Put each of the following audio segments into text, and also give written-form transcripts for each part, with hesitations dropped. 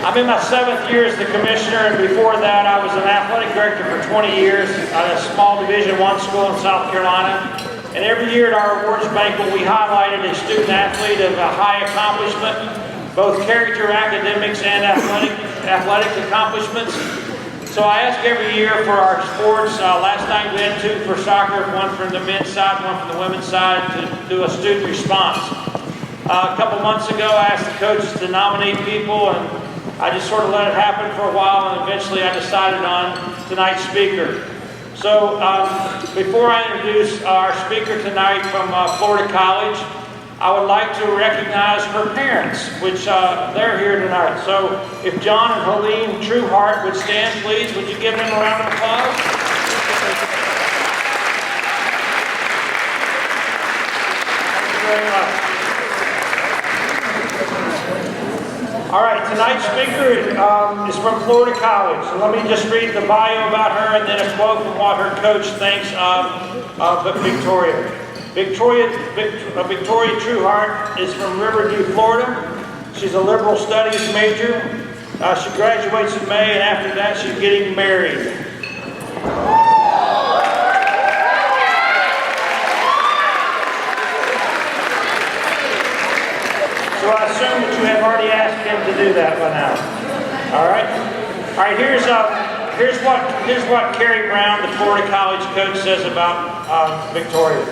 I'm in my 7th year as the commissioner, and before that I was an athletic director for 20 years at a small Division I school in South Carolina. And every year at our awards banquet we highlighted a student athlete of a high accomplishment, both character, academics, and athletic accomplishments. So I ask every year for our sports. Last night we had 2 for soccer, 1 from the men's side, 1 from the women's side, to do a student response. A couple months ago I asked the coaches to nominate people, and I just sort of let it happen for a while, and eventually I decided on tonight's speaker. So before I introduce our speaker tonight from Florida College, I would like to recognize her parents, which they're here tonight. So if John and Helene Trueheart would stand, please, would you give them a round of applause? Thank you very much. All right, tonight's speaker is from Florida College. So let me just read the bio about her and then a quote from what her coach thinks of Victoria. Victoria Trueheart is from Riverview, Florida. She's a liberal studies major. She graduates in May, and after that she's getting married. So I assume that you have already asked him to do that by now. All right. All right. Here's what Carrie Brown, the Florida College coach, says about Victoria.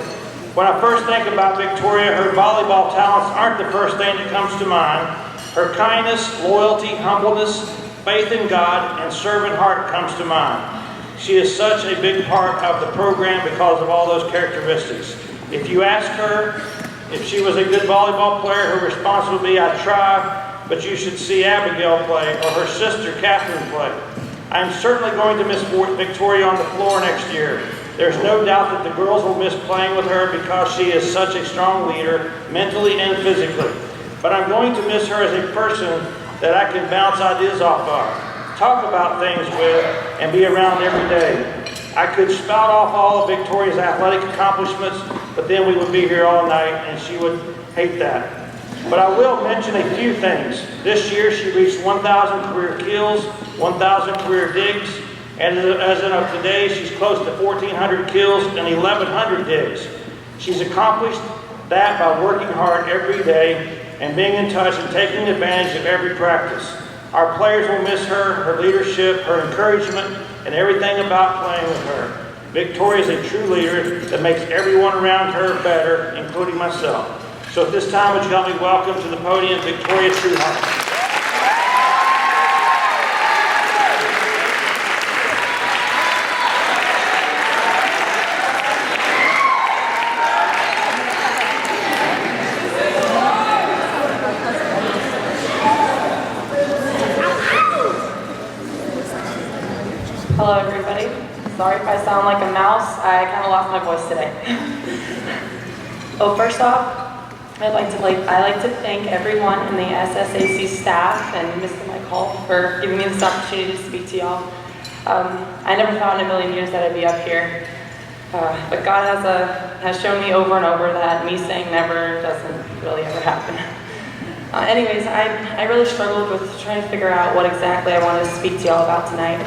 When I first think about Victoria, her volleyball talents aren't the first thing that comes to mind. Her kindness, loyalty, humbleness, faith in God, and servant heart comes to mind. She is such a big part of the program because of all those characteristics. If you ask her if she was a good volleyball player, her response would be, "I try, but you should see Abigail play or her sister Catherine play." I'm certainly going to miss Victoria on the floor next year. There's no doubt that the girls will miss playing with her because she is such a strong leader, mentally and physically. But I'm going to miss her as a person that I can bounce ideas off of, talk about things with, and be around every day. I could spout off all of Victoria's athletic accomplishments, but then we would be here all night and she would hate that. But I will mention a few things. This year she reached 1,000 career kills, 1,000 career digs, and as of today, she's close to 1,400 kills and 1,100 digs. She's accomplished that by working hard every day and being in touch and taking advantage of every practice. Our players will miss her, her leadership, her encouragement, and everything about playing with her. Victoria is a true leader that makes everyone around her better, including myself. So at this time, would you help me welcome to the podium Victoria Trueheart. Hello everybody. Sorry if I sound like a mouse. I kind of lost my voice today. Well, first off, I'd like to thank everyone in the SSAC staff and Mr. Mike Hall for giving me this opportunity to speak to y'all. I never thought in a million years that I'd be up here, but God has shown me over and over that me saying never doesn't really ever happen. Anyways, I really struggled with trying to figure out what exactly I wanted to speak to y'all about tonight.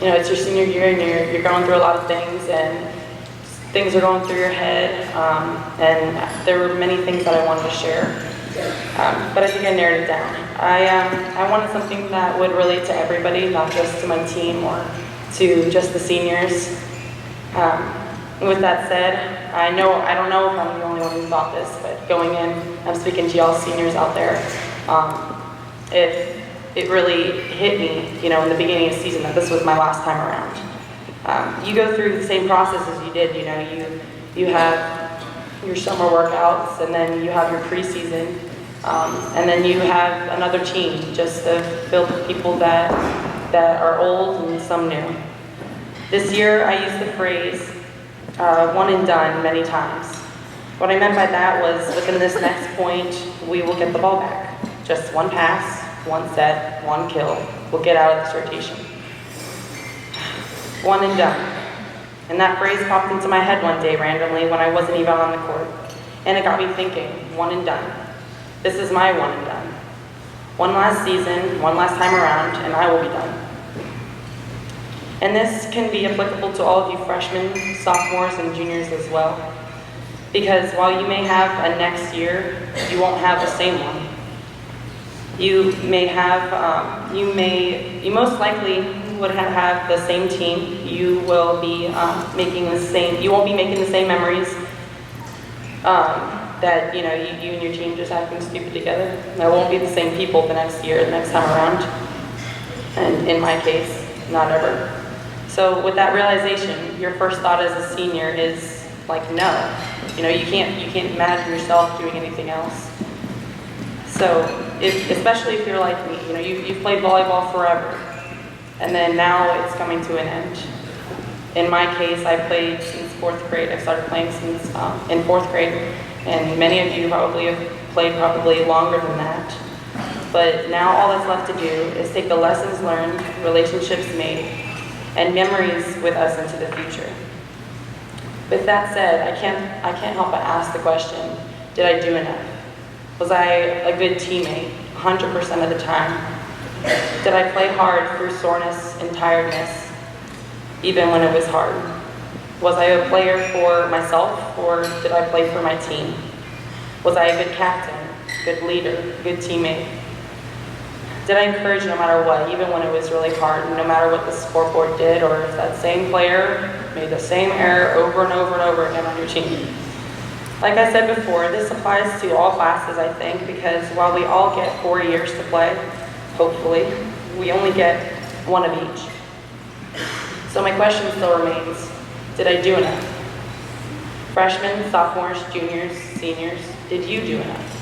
You know, it's your senior year and you're going through a lot of things and things are going through your head, and there were many things that I wanted to share, but I think I narrowed it down. I wanted something that would relate to everybody, not just to my team or to just the seniors. With that said, I don't know if I'm the only one who thought this, but going in, I'm speaking to y'all seniors out there. It really hit me, you know, in the beginning of the season that this was my last time around. You go through the same process as you did, you know, you have your summer workouts, and then you have your preseason, and then you have another team just filled with people that are old and some new. This year I used the phrase one and done many times. What I meant by that was within this next point we will get the ball back. Just one pass, one set, one kill. We'll get out of this rotation. One and done. And that phrase popped into my head one day randomly when I wasn't even on the court. And it got me thinking, one and done. This is my one and done. One last season, one last time around, and I will be done. And this can be applicable to all of you freshmen, sophomores, and juniors as well. Because while you may have a next year, you won't have the same one. You may have, you most likely would have the same team. You will be you won't be making the same memories that you and your team just acting stupid together. There won't be the same people the next year, the next time around. And in my case, not ever. So with that realization, your first thought as a senior is like, no. You can't imagine yourself doing anything else. So, especially if you're like me, you've played volleyball forever, and then now it's coming to an end. In my case, I played since 4th grade. I started playing since in 4th grade, and many of you probably have played probably longer than that. But now all that's left to do is take the lessons learned, relationships made, and memories with us into the future. With that said, I can't help but ask the question, did I do enough? Was I a good teammate 100% of the time? Did I play hard through soreness and tiredness, even when it was hard? Was I a player for myself, or did I play for my team? Was I a good captain, good leader, good teammate? Did I encourage no matter what, even when it was really hard, no matter what the scoreboard did, or if that same player made the same error over and over and over again on your team? Like I said before, this applies to all classes, I think, because while we all get 4 years to play, hopefully, we only get one of each. So my question still remains, did I do enough? Freshmen, sophomores, juniors, seniors, did you do enough?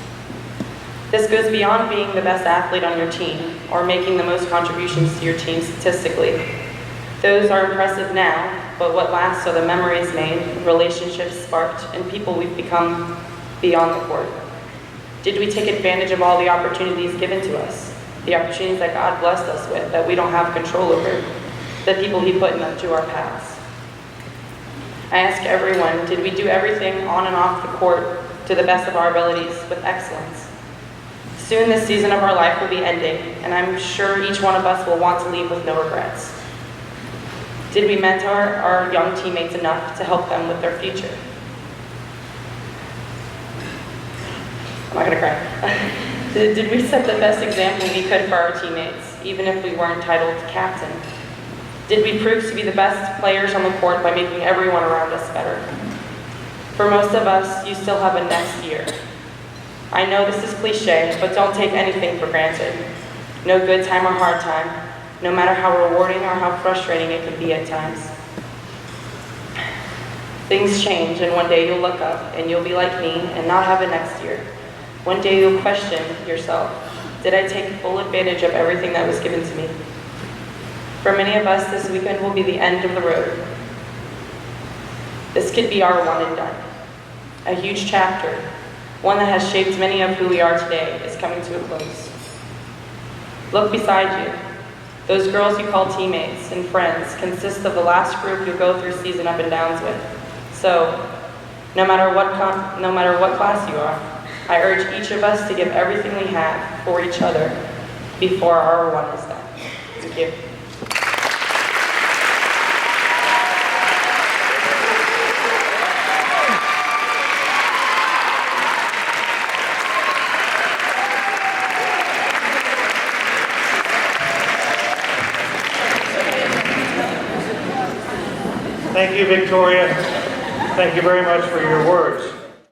This goes beyond being the best athlete on your team or making the most contributions to your team statistically. Those are impressive now, but what lasts are the memories made, relationships sparked, and people we've become beyond the court. Did we take advantage of all the opportunities given to us? The opportunities that God blessed us with that we don't have control over, the people He put into our paths. I ask everyone, did we do everything on and off the court to the best of our abilities with excellence? Soon this season of our life will be ending, and I'm sure each one of us will want to leave with no regrets. Did we mentor our young teammates enough to help them with their future? I'm not gonna cry. Did we set the best example we could for our teammates, even if we weren't titled captain? Did we prove to be the best players on the court by making everyone around us better? For most of us, you still have a next year. I know this is cliche, but don't take anything for granted. No good time or hard time, no matter how rewarding or how frustrating it can be at times. Things change, and one day you'll look up and you'll be like me and not have a next year. One day you'll question yourself, did I take full advantage of everything that was given to me? For many of us, this weekend will be the end of the road. This could be our one and done. A huge chapter, one that has shaped many of who we are today, is coming to a close. Look beside you. Those girls you call teammates and friends consist of the last group you'll go through season up and downs with. So, no matter what class you are, I urge each of us to give everything we have for each other before our one is done. Thank you. Thank you, Victoria. Thank you very much for your words.